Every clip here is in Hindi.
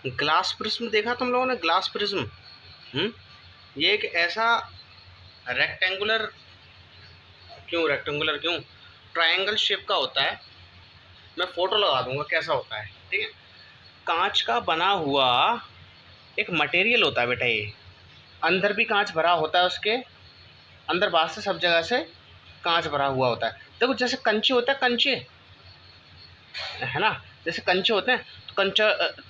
ग्लास प्रिज्म देखा तुम लोगों ने? Glass prism. ये एक ऐसा रेक्टेंगुलर, क्यों ट्रायंगल शेप का होता है। मैं फोटो लगा दूंगा कैसा होता है, ठीक है। कांच का बना हुआ एक मटेरियल होता है बेटा। ये अंदर भी कांच भरा होता है, उसके अंदर बाहर से सब जगह से कांच भरा हुआ होता है। देखो जैसे कंचे होते हैं, कंचे है ना, जैसे कंचे होते हैं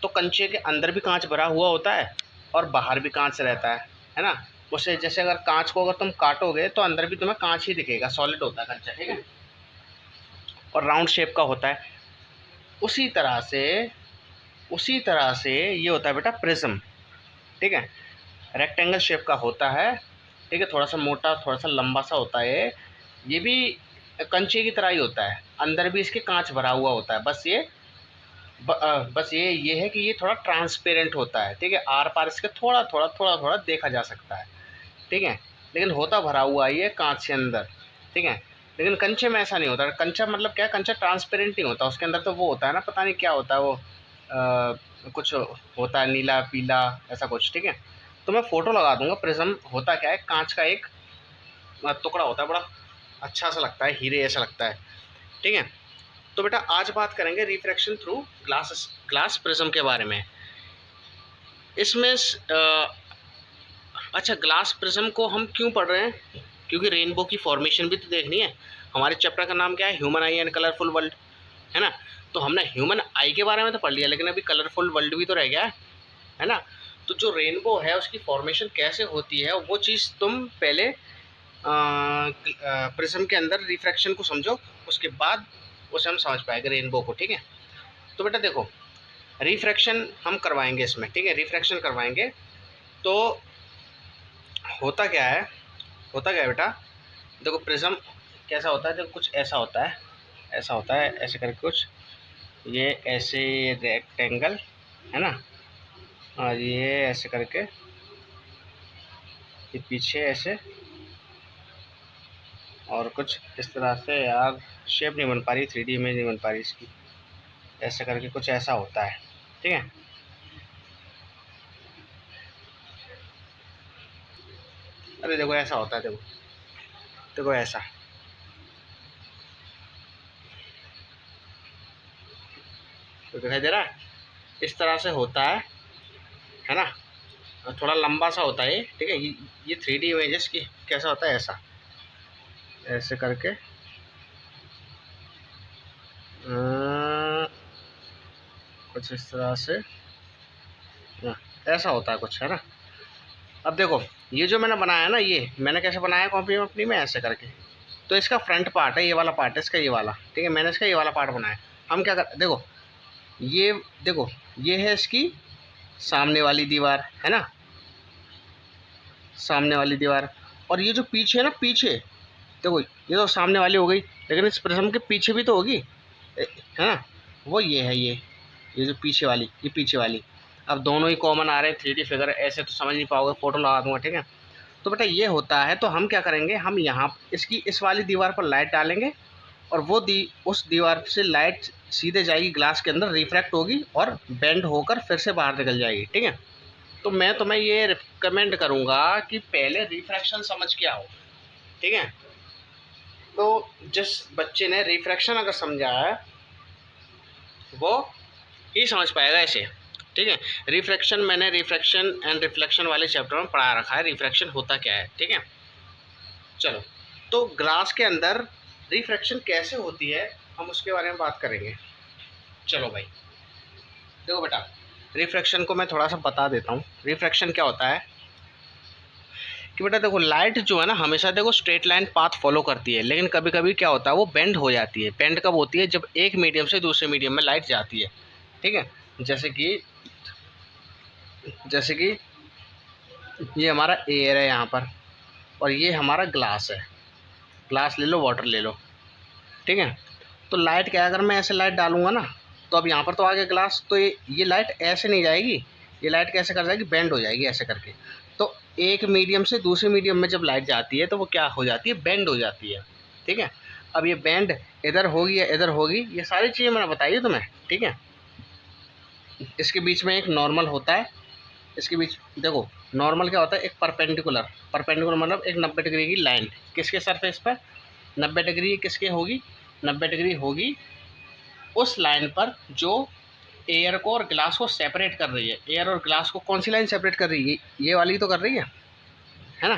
तो कंचे के अंदर भी कांच भरा हुआ होता है और बाहर भी कांच रहता है ना। उसे जैसे अगर कांच को अगर तुम काटोगे तो अंदर भी तुम्हें कांच ही दिखेगा, सॉलिड होता है कंचा, ठीक है, और राउंड शेप का होता है। उसी तरह से ये होता है बेटा प्रिज्म, ठीक है। रेक्टेंगल शेप का होता है, ठीक है, थोड़ा सा मोटा थोड़ा सा लंबा सा होता है। ये भी कंचे की तरह ही होता है, अंदर भी इसके कांच भरा हुआ होता है। बस ये है कि ये थोड़ा ट्रांसपेरेंट होता है, ठीक है। आर पार इसके थोड़ा देखा जा सकता है, ठीक है, लेकिन होता भरा हुआ ये कांच के अंदर, ठीक है। लेकिन कंचे में ऐसा नहीं होता। कंचा मतलब क्या है, कंचा ट्रांसपेरेंट नहीं होता, उसके अंदर तो वो होता है ना, पता नहीं क्या होता है वो, कुछ होता है नीला पीला ऐसा कुछ, ठीक है। तो मैं फ़ोटो लगा दूंगा। प्रिज्म होता क्या है, कांच का एक टुकड़ा होता है, बड़ा अच्छा सा लगता है, हीरे ऐसा लगता है, ठीक है। तो बेटा आज बात करेंगे रिफ्रैक्शन थ्रू ग्लास प्रिज्म के बारे में। इसमें अच्छा, ग्लास प्रिज्म को हम क्यों पढ़ रहे हैं? क्योंकि रेनबो की फॉर्मेशन भी तो देखनी है। हमारे चैप्टर का नाम क्या है? Human I and colourful world, है ना। तो हमने ह्यूमन आई के बारे में तो पढ़ लिया, लेकिन अभी कलरफुल वर्ल्ड भी तो रह गया है ना। तो जो रेनबो है उसकी फॉर्मेशन कैसे होती है वो चीज़ तुम पहले प्रिज्म के अंदर रिफ्रैक्शन को समझो, उसके बाद उसे हम समझ पाएंगे रेनबो को, ठीक है। तो बेटा देखो, रिफ्रैक्शन हम करवाएंगे इसमें, ठीक है, रिफ्रैक्शन करवाएंगे। तो होता क्या है, बेटा, देखो प्रिज्म कैसा होता है। देखो कुछ ऐसा होता है, ऐसे करके कुछ, ये ऐसे रेक्टेंगल है ना, और ये ऐसे करके, ये पीछे ऐसे, और कुछ इस तरह से। यार शेप नहीं बन पा रही, 3D इमेज नहीं बन पा रही इसकी। ऐसे करके कुछ ऐसा होता है, ठीक है। अरे देखो ऐसा होता है, देखो ऐसा, तो दिखाई दे रहा है, इस तरह से होता है ना। थोड़ा लंबा सा होता है, ठीक है। ये 3D इमेजेस की कैसा होता है, ऐसा ऐसे करके कुछ इस तरह से, ऐसा होता है कुछ, है ना। अब देखो ये जो मैंने बनाया है ना, ये मैंने कैसे बनाया कॉपी में अपनी में, ऐसे करके। तो इसका फ्रंट पार्ट है, ये वाला पार्ट है इसका, ये वाला, ठीक है। मैंने इसका ये वाला पार्ट बनाया। हम क्या कर, देखो ये, देखो ये है इसकी सामने वाली दीवार, है ना, सामने वाली दीवार। और ये जो पीछे है ना, पीछे देखो, ये तो सामने वाली हो गई, लेकिन इस प्रिज्म के पीछे भी तो होगी, है ना। वो ये है, ये जो पीछे वाली, ये पीछे वाली। अब दोनों ही कॉमन आ रहे हैं, 3D फिगर, ऐसे तो समझ नहीं पाओगे, फोटो लगा दूंगा, ठीक है। तो बेटा ये होता है। तो हम क्या करेंगे, हम यहाँ इसकी इस वाली दीवार पर लाइट डालेंगे, और वो उस दीवार से लाइट सीधे जाएगी ग्लास के अंदर, रिफ्रैक्ट होगी और बेंड होकर फिर से बाहर निकल जाएगी, ठीक है। तो मैं तुम्हें ये रिकमेंड करूँगा कि पहले रिफ्रैक्शन समझ के आओ, ठीक है। तो जिस बच्चे ने रिफ्रैक्शन अगर समझा है वो ही समझ पाएगा ऐसे, ठीक है। मैंने रिफ्रैक्शन एंड रिफ्लेक्शन वाले चैप्टर में पढ़ा रखा है, रिफ्रैक्शन होता क्या है, ठीक है। चलो, तो ग्लास के अंदर रिफ्रैक्शन कैसे होती है हम उसके बारे में बात करेंगे। चलो भाई देखो बेटा, रिफ्रैक्शन को मैं थोड़ा सा बता देता हूँ। रिफ्रैक्शन क्या होता है कि बेटा देखो, लाइट जो है ना हमेशा देखो स्ट्रेट लाइन पाथ फॉलो करती है, लेकिन कभी कभी क्या होता है वो बेंड हो जाती है। बेंड कब होती है, जब एक मीडियम से दूसरे मीडियम में लाइट जाती है, ठीक है। जैसे कि ये हमारा एयर है यहाँ पर, और ये हमारा ग्लास है। ग्लास ले लो, वाटर ले लो, ठीक है। तो लाइट क्या है, अगर मैं ऐसे लाइट डालूंगा ना, तो अब यहाँ पर तो आ गया ग्लास, तो ये लाइट ऐसे नहीं जाएगी, ये लाइट कैसे कर जाएगी, बेंड हो जाएगी ऐसे करके। तो एक मीडियम से दूसरे मीडियम में जब लाइट जाती है तो वो क्या हो जाती है, बेंड हो जाती है, ठीक है। अब ये बेंड इधर होगी या इधर होगी, ये सारी चीज़ें मैंने बताई है तुम्हें, ठीक है। इसके बीच में एक नॉर्मल होता है, इसके बीच देखो नॉर्मल क्या होता है, एक परपेंडिकुलर, परपेंडिकुलर मतलब एक 90 डिग्री की लाइन किसके सरफेस पर, 90 डिग्री किसके होगी, 90 डिग्री होगी उस लाइन पर जो एयर को और ग्लास को सेपरेट कर रही है। एयर और ग्लास को कौन सी लाइन सेपरेट कर रही है, ये वाली तो कर रही है ना।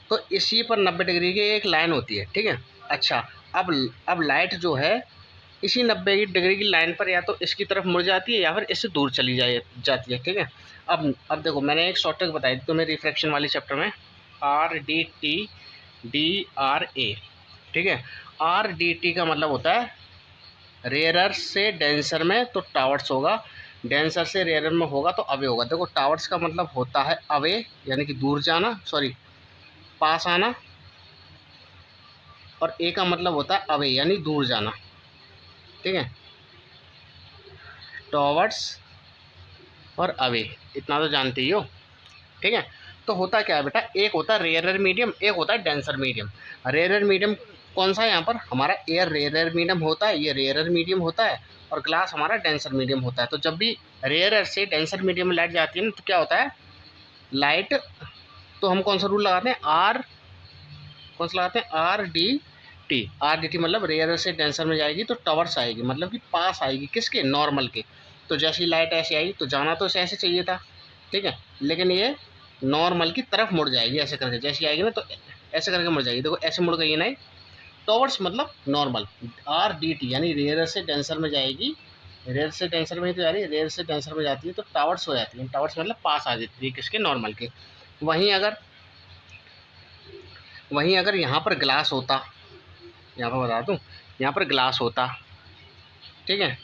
तो इसी पर 90 डिग्री की एक लाइन होती है, ठीक है। अच्छा, अब लाइट जो है इसी 90 डिग्री की लाइन पर या तो इसकी तरफ मुड़ जाती है या फिर इससे दूर चली जाती है, ठीक है। अब देखो मैंने एक शॉर्ट ट्रिक बताई थी तुम्हें रिफ्रैक्शन वाली चैप्टर में, RDT, ठीक है। RDT का मतलब होता है रेयरर से डेंसर में तो टावर्ड्स होगा, डेंसर से रेयरर में होगा तो अवे होगा। देखो टावर्ड्स का मतलब होता है अवे यानी कि दूर जाना, सॉरी पास आना, और ए का मतलब होता है अवे यानी दूर जाना, ठीक है। टॉवर्ड्स और अवे इतना तो जानते ही हो, ठीक है। तो होता क्या है बेटा, एक होता है रेयरर मीडियम, एक होता है डेंसर मीडियम। रेयरर मीडियम कौन सा है, यहाँ पर हमारा एयर रेयरर मीडियम होता है, ये रेयरर मीडियम होता है, और ग्लास हमारा डेंसर मीडियम होता है। तो जब भी रेयरर से डेंसर मीडियम में लाइट जाती है ना, तो क्या होता है लाइट, तो हम कौन सा रूल लगाते हैं, कौन सा लगाते हैं, RDT मतलब रेयरर से डेंसर में जाएगी तो टॉवर्ड्स आएगी, मतलब कि पास आएगी किसके, नॉर्मल के। तो जैसी लाइट ऐसे आई तो जाना तो ऐसे चाहिए था, ठीक है, लेकिन ये नॉर्मल की तरफ मुड़ जाएगी ऐसे करके, जैसी आएगी ना तो ऐसे करके मुड़ जाएगी। देखो ऐसे मुड़ गई है ना, टॉवर्ड्स मतलब नॉर्मल, RDT यानी रेयर से डेंसर में जाएगी, रेयर से डेंसर में ही तो जा रही है, रेयर से डेंसर में जाती है तो टावर्ड्स हो जाती है, टावर्ड्स मतलब पास आ जाती है किसके, नॉर्मल के। वहीं अगर यहाँ पर ग्लास होता, यहाँ पर बता दूँ, यहाँ पर ग्लास होता, ठीक है,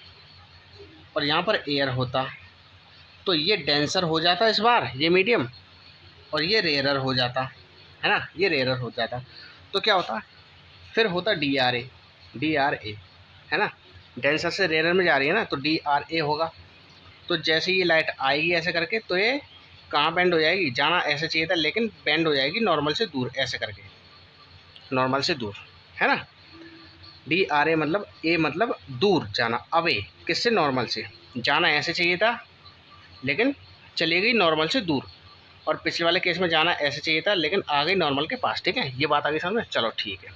और यहाँ पर एयर होता, तो ये डेंसर हो जाता इस बार, ये मीडियम, और ये रेयरर हो जाता है ना, ये रेयरर हो जाता। तो क्या होता, फिर होता DRA है ना, डेंसर से रेयरर में जा रही है ना तो DRA होगा। तो जैसे ये लाइट आएगी ऐसे करके तो ये कहाँ बेंड हो जाएगी, जाना ऐसे चाहिए था लेकिन बेंड हो जाएगी नॉर्मल से दूर, ऐसे करके नॉर्मल से दूर, है ना। DRA मतलब ए मतलब दूर जाना, अवे किससे, नॉर्मल से, जाना ऐसे चाहिए था लेकिन चली गई नॉर्मल से दूर, और पिछले वाले केस में जाना ऐसे चाहिए था लेकिन आ गई नॉर्मल के पास, ठीक है। ये बात आ गई समझ में, चलो ठीक है।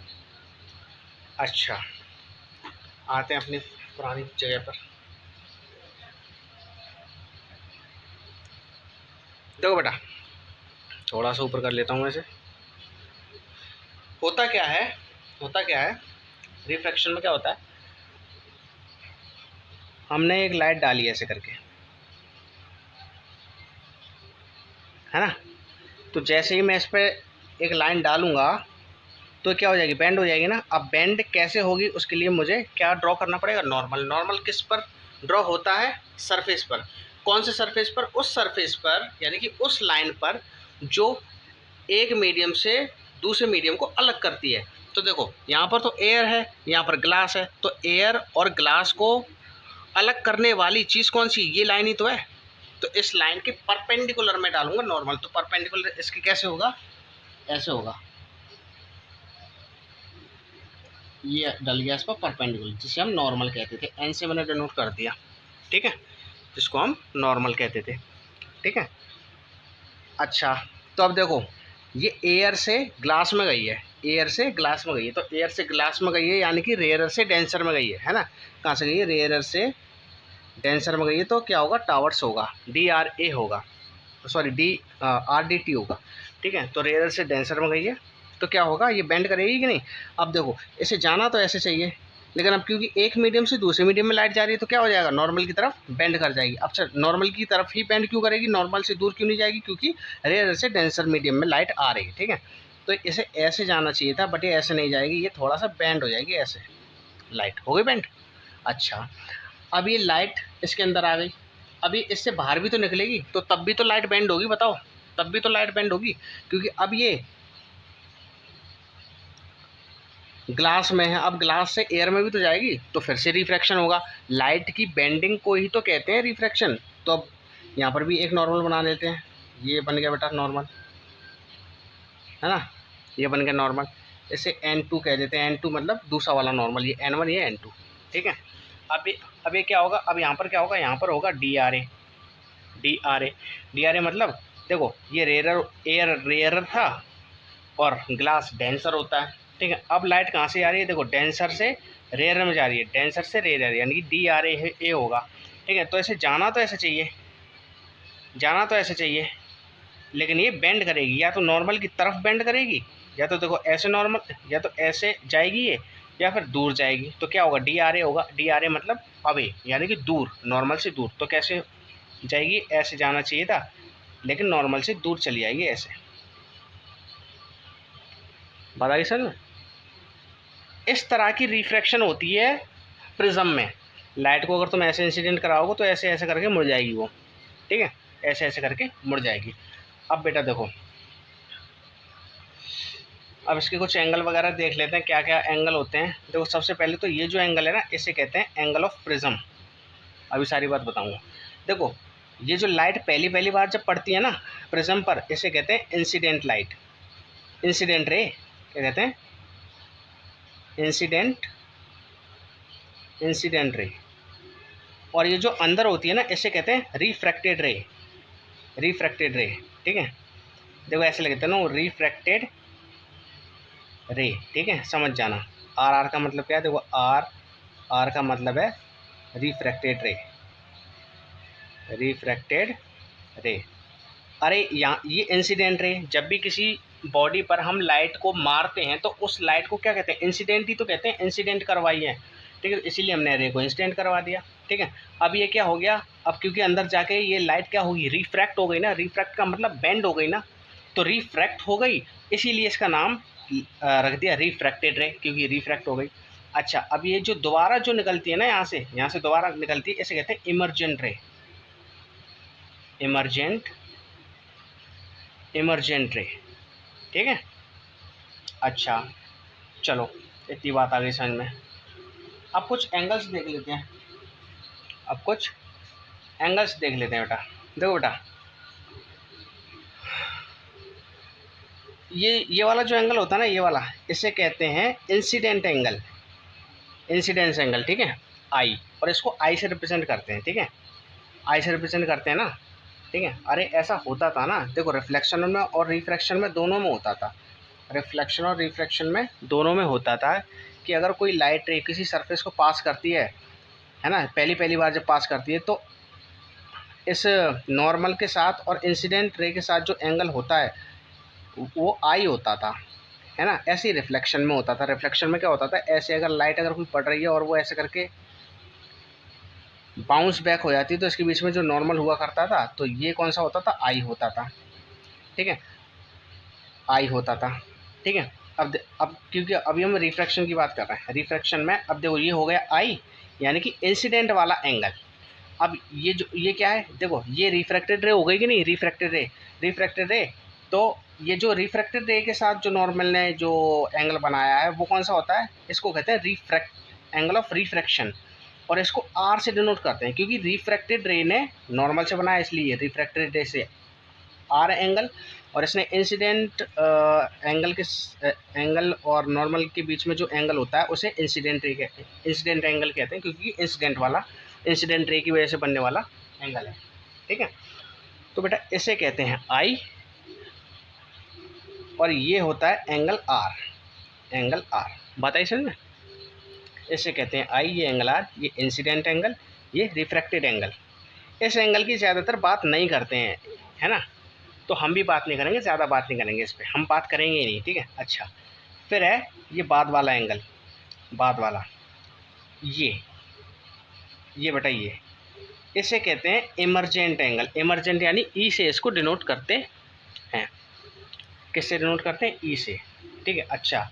अच्छा, आते हैं अपनी पुरानी जगह पर। देखो बेटा, थोड़ा सा ऊपर कर लेता हूँ ऐसे। होता क्या है, रिफ्रैक्शन में क्या होता है, हमने एक लाइट डाली ऐसे करके, है ना। तो जैसे ही मैं इस पर एक लाइन डालूंगा तो क्या हो जाएगी, बेंड हो जाएगी ना। अब बेंड कैसे होगी उसके लिए मुझे क्या ड्रॉ करना पड़ेगा, नॉर्मल। नॉर्मल किस पर ड्रॉ होता है, सरफेस पर। कौन से सरफेस पर, उस सरफेस पर यानी कि उस लाइन पर जो एक मीडियम से दूसरे मीडियम को अलग करती है। तो देखो यहाँ पर तो एयर है, यहाँ पर ग्लास है, तो एयर और ग्लास को अलग करने वाली चीज़ कौन सी, ये लाइन ही तो है। तो इस लाइन के परपेंडिकुलर में डालूंगा नॉर्मल, तो परपेंडिकुलर इसके कैसे होगा, ऐसे होगा, ये डल गया इस पर परपेंडिकुलर, जिसे हम नॉर्मल कहते थे, एन से मैंने डिनोट कर दिया, ठीक है, जिसको हम नॉर्मल कहते थे, ठीक है। अच्छा, तो अब देखो ये एयर से ग्लास में गई है, एयर से ग्लास में गई है, तो एयर से ग्लास में गई है यानी कि रेयरर से डेंसर में गई है ना। कहाँ से गई है, रेयरर से डेंसर में गई है, तो क्या होगा, टावर्ड्स होगा, DRA होगा, सॉरी RDT होगा, ठीक है। तो रेयरर से डेंसर में गई है तो क्या होगा, ये बेंड करेगी कि नहीं। अब देखो इसे जाना तो ऐसे चाहिए, लेकिन अब क्योंकि एक मीडियम से दूसरे मीडियम में लाइट जा रही है तो क्या हो जाएगा, नॉर्मल की तरफ बेंड कर जाएगी। अब सर नॉर्मल की तरफ ही बेंड क्यों करेगी, नॉर्मल से दूर क्यों नहीं जाएगी, क्योंकि रेयर से डेंसर मीडियम में लाइट आ रही है, ठीक है। तो इसे ऐसे जाना चाहिए था बट ये ऐसे नहीं जाएगी, ये थोड़ा सा बेंड हो जाएगी ऐसे, लाइट हो गई बेंड। अच्छा, अब ये लाइट इसके अंदर आ गई, अभी इससे बाहर भी तो निकलेगी तो तब भी तो लाइट बेंड होगी, बताओ, तब भी तो लाइट बेंड होगी, क्योंकि अब ये ग्लास में है, अब ग्लास से एयर में भी तो जाएगी तो फिर से रिफ्रैक्शन होगा। लाइट की बेंडिंग को ही तो कहते हैं रिफ्रैक्शन। तो अब यहाँ पर भी एक नॉर्मल बना लेते हैं, ये बन गया बेटा नॉर्मल, है ना, ये बन गया नॉर्मल। इसे N2 कह देते हैं, N2 मतलब दूसरा वाला नॉर्मल, ये N1 ये N2, ठीक है। अब अब ये क्या होगा, अब यहाँ पर क्या होगा, यहाँ पर होगा D R A. D R A, D R A मतलब देखो ये रेयर एयर रेयर था और ग्लास डेंसर होता है, ठीक है। अब लाइट कहाँ से आ रही है, देखो डेंसर से रेयर में जा रही है, डेंसर से रेयर, यानी कि डी आर ए होगा, ठीक है। तो ऐसे जाना तो ऐसे चाहिए, जाना तो ऐसे चाहिए, लेकिन ये बेंड करेगी, या तो नॉर्मल की तरफ बेंड करेगी, या तो देखो ऐसे नॉर्मल, या तो ऐसे जाएगी ये, या फिर दूर जाएगी। तो क्या होगा, डी आर ए होगा। डी आर ए मतलब अवे, यानी कि दूर, नॉर्मल से दूर। तो कैसे जाएगी, ऐसे जाना चाहिए था, लेकिन नॉर्मल से दूर चली जाएगी ऐसे। बताइए सर, इस तरह की रिफ्रैक्शन होती है प्रिज्म में। लाइट को अगर तुम ऐसे इंसिडेंट कराओगे तो ऐसे ऐसे करके मुड़ जाएगी वो, ठीक है, ऐसे ऐसे करके मुड़ जाएगी। अब बेटा देखो, अब इसके कुछ एंगल वगैरह देख लेते हैं, क्या क्या एंगल होते हैं। देखो सबसे पहले तो ये जो एंगल है ना, इसे कहते हैं एंगल ऑफ प्रिज्म। अभी सारी बात बताऊंगा। देखो ये जो लाइट पहली पहली बार जब पड़ती है ना प्रिज्म पर, इसे कहते हैं इंसिडेंट लाइट, इंसिडेंट रे। क्या कहते हैं, इंसिडेंट, इंसिडेंट रे। और ये जो अंदर होती है ना, इसे कहते हैं रिफ्रैक्टेड रे, रिफ्रैक्टेड रे, ठीक है। देखो ऐसे लगते हैं ना, रिफ्रैक्टेड रे, ठीक है, समझ जाना। आर, आर का मतलब क्या है, देखो आर, आर का मतलब है रिफ्रैक्टेड रे, रिफ्रैक्टेड रे। अरे यहाँ ये इंसिडेंट रे, जब भी किसी बॉडी पर हम लाइट को मारते हैं तो उस लाइट को क्या कहते हैं, इंसिडेंट ही तो कहते हैं, इंसिडेंट करवाई है, ठीक है। इसीलिए हमने रे को इंसिडेंट करवा दिया, ठीक है। अब ये क्या हो गया, अब क्योंकि अंदर जाके ये लाइट क्या होगी, रिफ्रैक्ट हो गई ना, रिफ्रैक्ट का मतलब बेंड हो गई ना, तो रिफ्रैक्ट हो गई, इसीलिए इसका नाम रख दिया रिफ्रैक्टेड रे, क्योंकि रिफ्रैक्ट हो गई। अच्छा, अब ये जो दोबारा जो निकलती है ना यहाँ से दोबारा निकलती है, इसे कहते हैं emergent ray, emergent, emergent ray, ठीक है। अच्छा चलो, इतनी बात आ गई समझ में। अब कुछ एंगल्स देख लेते हैं, अब कुछ एंगल्स देख लेते हैं बेटा। देखो बेटा, ये वाला जो एंगल होता है ना, ये वाला, इसे कहते हैं इंसिडेंट एंगल, इंसिडेंस एंगल, ठीक है, आई। और इसको आई से रिप्रेजेंट करते हैं, ठीक है, आई से रिप्रेजेंट करते हैं ना, ठीक है। अरे ऐसा होता था ना, देखो रिफ्लेक्शन में और रिफ्रैक्शन में दोनों में होता था, रिफ्लेक्शन और रिफ्रैक्शन में दोनों में होता था कि अगर कोई लाइट रे किसी सरफेस को पास करती है ना, पहली पहली बार जब पास करती है, तो इस नॉर्मल के साथ और इंसिडेंट रे के साथ जो एंगल होता है वो आई होता था, है ना। ऐसे ही रिफ्लेक्शन में होता था। रिफ्लेक्शन में क्या होता था, ऐसे अगर लाइट अगर कोई पड़ रही है और वो ऐसे करके बाउंस बैक हो जाती है, तो इसके बीच में जो नॉर्मल हुआ करता था, तो ये कौन सा होता था, आई होता था, ठीक है, आई होता था, ठीक है। अब क्योंकि अभी हम रिफ्रैक्शन की बात कर रहे हैं, रिफ्रैक्शन में अब देखो ये हो गया आई, यानी कि इंसिडेंट वाला एंगल। अब ये जो ये क्या है, देखो ये रिफ्रैक्टेड रे हो गई कि नहीं, रिफ्रैक्टेड रे, रिफ्रैक्टेड रे। तो ये जो रिफ्रैक्टेड रे के साथ जो नॉर्मल ने जो एंगल बनाया है वो कौन सा होता है, इसको कहते हैं रिफ्रैक्ट, एंगल ऑफ रिफ्रैक्शन। और इसको आर से डिनोट करते हैं, क्योंकि रिफ्रैक्टेड रे ने नॉर्मल से बनाया, इसलिए रिफ्रैक्टेड रे से आर एंगल, और इसने इंसिडेंट एंगल के एंगल और नॉर्मल के बीच में जो एंगल होता है उसे इंसिडेंट रे कहते हैं, इंसिडेंट एंगल कहते हैं, क्योंकि इंसिडेंट वाला, इंसिडेंट रे की वजह से बनने वाला एंगल है, ठीक है। तो बेटा इसे कहते हैं आई, और ये होता है एंगल आर, एंगल आर। बताइए समझ में, इसे कहते हैं आई, ये एंगल आर, ये इंसिडेंट एंगल, ये रिफ्रैक्टेड एंगल। इस एंगल की ज़्यादातर बात नहीं करते हैं, है ना, तो हम भी बात नहीं करेंगे, ज़्यादा बात नहीं करेंगे इस पर, हम बात करेंगे ही नहीं, ठीक है। अच्छा, फिर है ये बाद वाला एंगल, बाद वाला, ये बेटा ये, इसे कहते हैं इमरजेंट एंगल। इमरजेंट यानी ई से इसको डिनोट करते हैं, किससे डिनोट करते हैं, ई से, ठीक है। अच्छा,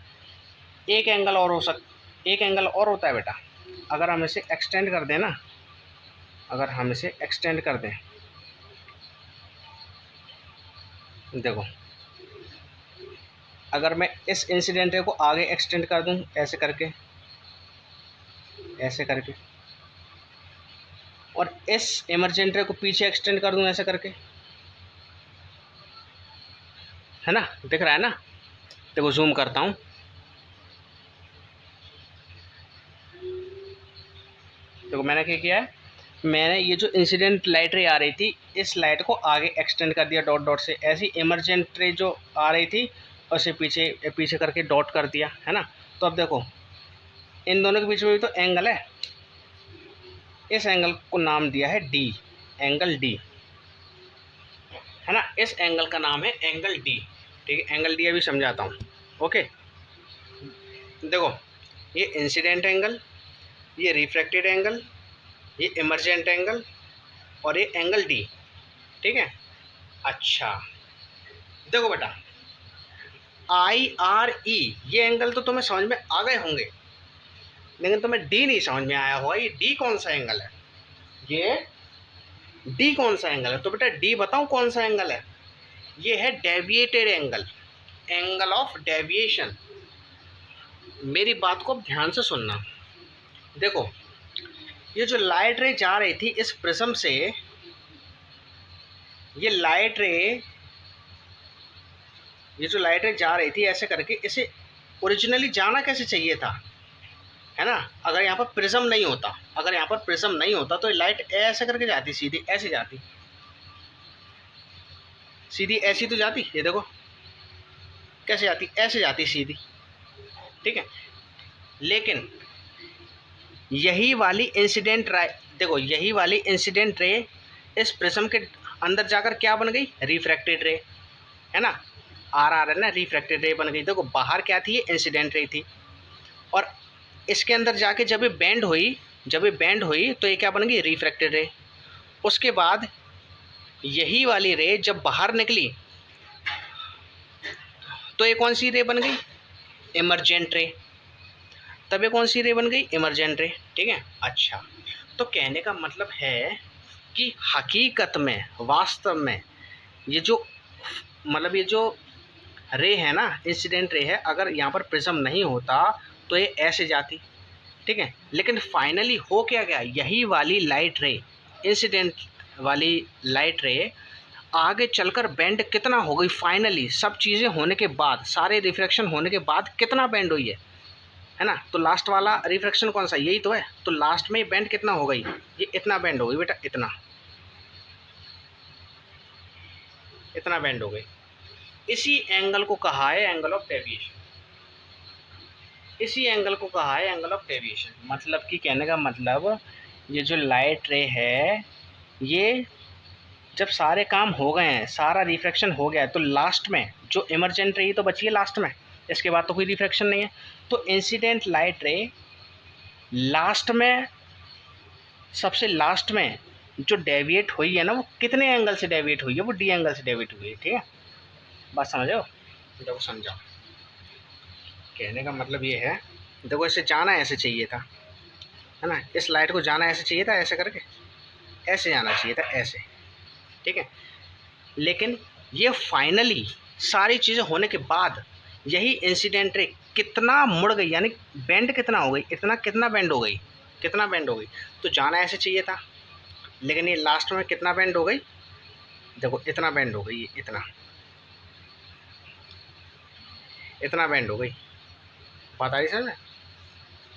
एक एंगल और एक एंगल और होता है बेटा, अगर हम इसे एक्सटेंड कर दें ना, अगर हम इसे एक्सटेंड कर दें, देखो अगर मैं इस इंसिडेंट रे को आगे एक्सटेंड कर दूं, ऐसे करके, ऐसे करके, और इस इमरजेंट रे को पीछे एक्सटेंड कर दूं ऐसे करके, है ना, दिख रहा है ना। देखो जूम करता हूँ, देखो मैंने क्या किया है, मैंने ये जो इंसिडेंट लाइट रे आ रही थी इस लाइट को आगे एक्सटेंड कर दिया डॉट डॉट से, ऐसी इमरजेंट रे जो आ रही थी उसे पीछे पीछे करके डॉट कर दिया, है ना। तो अब देखो इन दोनों के बीच में भी तो एंगल है, इस एंगल को नाम दिया है डी, एंगल डी, है ना। इस एंगल का नाम है एंगल डी, ठीक है। एंगल डी अभी समझाता हूँ, ओके। देखो ये इंसिडेंट एंगल, ये रिफ्रैक्टेड एंगल, ये इमरजेंट एंगल और ये एंगल डी, ठीक है। अच्छा देखो बेटा, आई आर ई ये एंगल तो तुम्हें समझ में आ गए होंगे, लेकिन तुम्हें डी नहीं समझ में आया होगा। ये डी कौन सा एंगल है, ये डी कौन सा एंगल है? तो बेटा डी बताऊं कौन सा एंगल है? ये है deviated angle, angle of deviation. मेरी बात को ध्यान से सुनना। देखो ये जो लाइट रे जा रही थी इस प्रिज्म से, ये लाइट रे, ये जो लाइट रे जा रही थी ऐसे करके, इसे ओरिजिनली जाना कैसे चाहिए था, है ना। अगर यहाँ पर प्रिज्म नहीं होता, अगर यहाँ पर प्रिज्म नहीं होता तो ये लाइट ऐसे करके जाती, सीधी ऐसे जाती, सीधी ऐसी तो जाती। ये देखो कैसे जाती, ऐसे जाती सीधी, ठीक है। लेकिन यही वाली इंसिडेंट रे, देखो यही वाली इंसिडेंट रे इस प्रिज्म के अंदर जाकर क्या बन गई, रिफ्रैक्टेड रे, है ना। आर आर है ना, रिफ्रैक्टेड रे बन गई। देखो बाहर क्या थी, ये इंसिडेंट रे थी, और इसके अंदर जाके जब ये बेंड हुई, जब ये बेंड हुई तो ये क्या बन गई, रिफ्रैक्टेड रे। उसके बाद यही वाली रे जब बाहर निकली तो ये कौन सी रे बन गई, इमरजेंट रे। तब ये कौन सी रे बन गई, इमरजेंट रे, ठीक है। अच्छा तो कहने का मतलब है कि हकीकत में, वास्तव में ये जो मतलब ये जो रे है ना, इंसिडेंट रे है, अगर यहाँ पर प्रिज्म नहीं होता तो ये ऐसे जाती, ठीक है। लेकिन फाइनली हो क्या गया, यही वाली लाइट रे, इंसिडेंट वाली लाइट रे आगे चलकर बेंड कितना हो गई, फाइनली सब चीज़ें होने के बाद, सारे रिफ्रैक्शन होने के बाद कितना बेंड हुई है ना। तो लास्ट वाला रिफ्रैक्शन कौन सा, यही तो है। तो लास्ट में बेंड कितना हो गई, ये इतना बेंड हो गई बेटा, इतना, इतना बेंड हो गई। इसी एंगल को कहा है एंगल ऑफ डेविएशन, इसी एंगल को कहा है एंगल ऑफ डेविएशन। मतलब कि कहने का मतलब ये जो लाइट रे है, ये जब सारे काम हो गए हैं, सारा रिफ्रैक्शन हो गया है, तो लास्ट में जो इमरजेंट रे तो बची है लास्ट में, इसके बाद तो कोई रिफ्रैक्शन नहीं है। तो इंसिडेंट लाइट रे लास्ट में, सबसे लास्ट में जो डेविएट हुई है ना, वो कितने एंगल से डेविएट हुई है, वो डी एंगल से डेविएट हुई है, ठीक है। बात समझो, देखो समझाओ। कहने का मतलब ये है, देखो इसे जाना ऐसे चाहिए था, है ना। इस लाइट को जाना ऐसे चाहिए था, ऐसे करके ऐसे जाना चाहिए था, ऐसे, ठीक है। लेकिन ये फाइनली सारी चीज़ें होने के बाद यही इंसिडेंट रे कितना मुड़ गई, यानी बेंड कितना हो गई, इतना कितना बेंड हो गई, कितना बेंड हो गई। तो जाना ऐसे चाहिए था, लेकिन ये लास्ट में कितना बेंड हो गई, देखो इतना बेंड हो गई, इतना, इतना बेंड हो गई। बात आ रही समझ में।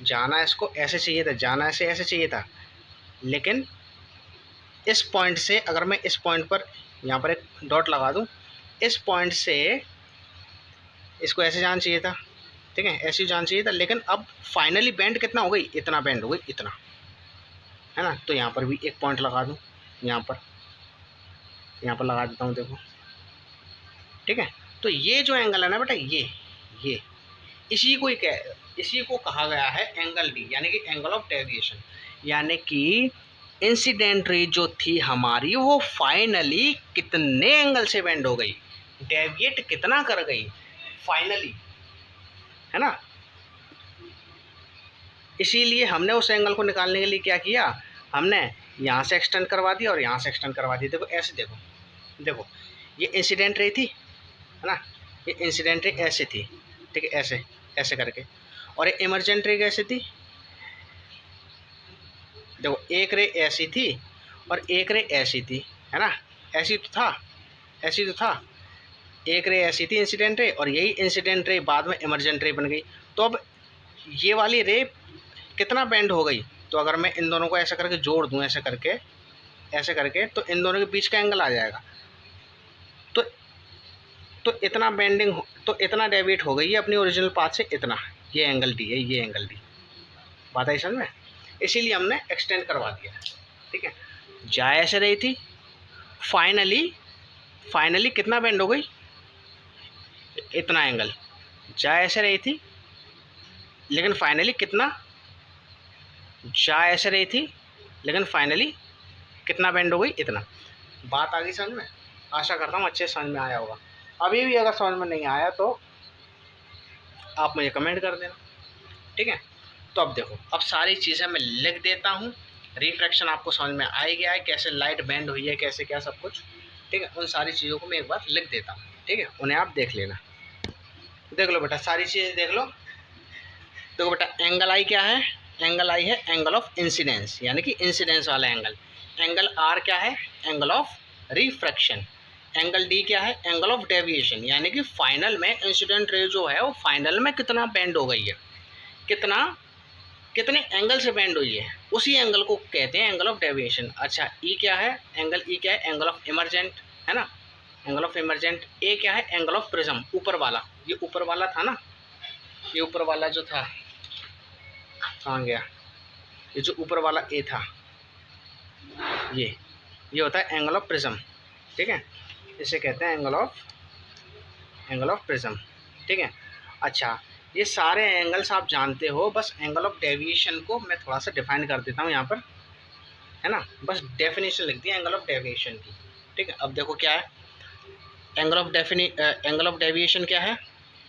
जाना इसको ऐसे चाहिए था, जाना ऐसे ऐसे चाहिए था, लेकिन इस पॉइंट से, अगर मैं इस पॉइंट पर यहाँ पर एक डॉट लगा दूँ, इस पॉइंट से इसको ऐसे जाना चाहिए था, ठीक है, ऐसे जाना चाहिए था। लेकिन अब फाइनली बेंड कितना हो गई, इतना बेंड हो गई, इतना, है ना। तो यहाँ पर भी एक पॉइंट लगा दूँ, यहाँ पर लगा देता हूँ, देखो, ठीक है। तो ये जो एंगल है ना बेटा, ये इसी को कहा गया है एंगल डी, यानी कि एंगल ऑफ डेविएशन। यानी कि इंसिडेंट रे जो थी हमारी, वो फाइनली कितने एंगल से बेंड हो गई, डेविएट कितना कर गई फाइनली, है ना। इसीलिए हमने उस एंगल को निकालने के लिए क्या किया, हमने यहाँ से एक्सटेंड करवा दिया और यहाँ से एक्सटेंड करवा दिया। देखो ऐसे, देखो ये इंसिडेंट रे थी, है ना, ये इंसिडेंट रे ऐसे थी, ठीक है, ऐसे ऐसे करके। और ये इमरजेंट रे कैसे थी, देखो एक रे ऐसी थी और एक रे ऐसी थी, है ना। ऐसी तो था, ऐसी तो था, एक रे ऐसी थी इंसिडेंट रे, और यही इंसिडेंट रे बाद में इमरजेंट रे बन गई। तो अब ये वाली रे कितना बेंड हो गई, तो अगर मैं इन दोनों को ऐसे करके जोड़ दूँ, ऐसे करके तो इन दोनों के बीच का एंगल आ जाएगा। तो इतना बेंडिंग तो इतना डेविएट हो गई है अपनी ओरिजिनल पाथ से, इतना, ये एंगल डी है, ये एंगल डी। बात आई समझ में? इसीलिए हमने एक्सटेंड करवा दिया, ठीक है। जा ऐसे रही थी, फाइनली कितना बेंड हो गई, इतना एंगल। जा ऐसे रही थी, लेकिन फाइनली कितना, जा ऐसे रही थी लेकिन फाइनली कितना बेंड हो गई, इतना। बात आ गई समझ में? आशा करता हूँ अच्छे समझ में आया होगा। अभी भी अगर समझ में नहीं आया तो आप मुझे कमेंट कर देना, ठीक है। तो अब देखो, अब सारी चीज़ें मैं लिख देता हूँ। रिफ्रैक्शन आपको समझ में आ गया है, कैसे लाइट बेंड हुई है, कैसे क्या सब कुछ, ठीक है। उन सारी चीज़ों को मैं एक बार लिख देता हूँ, ठीक है। उन्हें आप देख लेना। देख लो बेटा, सारी चीज़ें देख लो। देखो बेटा, एंगल आई क्या है, एंगल आई है एंगल ऑफ इंसिडेंस, यानी कि इंसिडेंस वाला एंगल। एंगल आर क्या है, angle of refraction. Angle D क्या है, एंगल ऑफ डेविएशन, यानी कि फाइनल में इंसिडेंट रे जो है वो फाइनल में कितना बेंड हो गई है, कितने एंगल से बेंड हुई है, उसी एंगल को कहते हैं एंगल ऑफ डेविएशन। अच्छा, ई क्या है, एंगल ई क्या है, एंगल ऑफ इमरजेंट, है ना, एंगल ऑफ इमरजेंट। ए क्या है, एंगल ऑफ प्रिज्म, ऊपर वाला, ये ऊपर वाला था ना, ये ऊपर वाला जो था, कहाँ गया, ये जो ऊपर वाला ए था, ये होता है एंगल ऑफ प्रिज्म, ठीक है। इसे कहते हैं एंगल ऑफ प्रिज्म, ठीक है। अच्छा, ये सारे एंगल्स आप जानते हो, बस एंगल ऑफ डेविएशन को मैं थोड़ा सा डिफाइन कर देता हूँ यहाँ पर, है ना। बस डेफिनेशन लिख दिया एंगल ऑफ डेविएशन की, ठीक है। अब देखो क्या है एंगल ऑफ डेविएशन क्या है।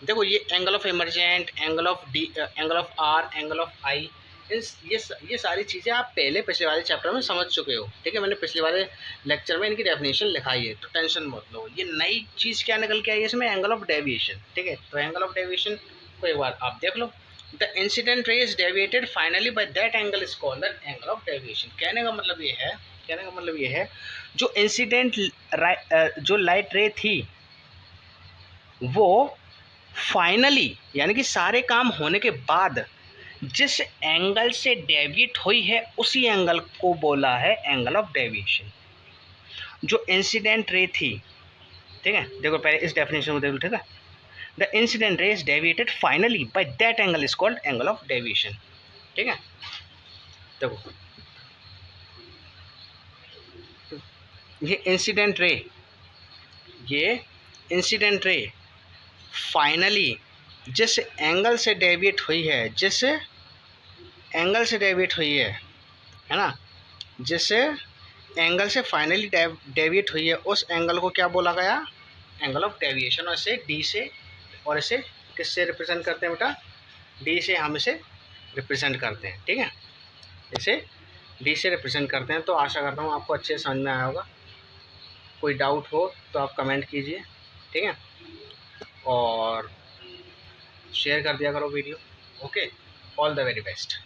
देखो, ये angle of emergent, angle of D, angle of R, angle of I, ये सारी चीज़ें आप पहले पिछले वाले चैप्टर में समझ चुके हो, ठीक है। मैंने पिछले वाले लेक्चर में इनकी डेफिनेशन लिखाई है, तो टेंशन मत लो। ये नई चीज़ क्या निकल के आई है इसमें, एंगल ऑफ डेविएशन, ठीक है। तो एंगल ऑफ डेविएशन को एक बार आप देख लो। The incident ray is deviated finally by that angle is called the angle of deviation. कहने का मतलब ये है जो इंसिडेंट जो लाइट रे थी वो फाइनली, यानी कि सारे काम होने के बाद जिस एंगल से डेविएट हुई है उसी एंगल को बोला है एंगल ऑफ डेविएशन। जो इंसिडेंट रे थी, ठीक है, देखो पहले इस डेफिनेशन को देख लो, ठीक है। The incident ray is deviated finally by that angle is called angle of deviation, ठीक है। देखो, ये इंसिडेंट रे फाइनली जिस एंगल से डेविएट हुई है, है ना, जिस एंगल से फाइनली डेविएट हुई है उस एंगल को क्या बोला गया, एंगल ऑफ डेविएशन। और इसे डी से, और इसे किससे रिप्रेजेंट करते हैं बेटा, डी से हम इसे रिप्रेजेंट करते हैं, ठीक है। इसे डी से रिप्रेजेंट करते हैं। तो आशा करता हूँ आपको अच्छे से समझ में आया होगा। कोई डाउट हो तो आप कमेंट कीजिए, ठीक है, और शेयर कर दिया करो video. Okay, all the very best.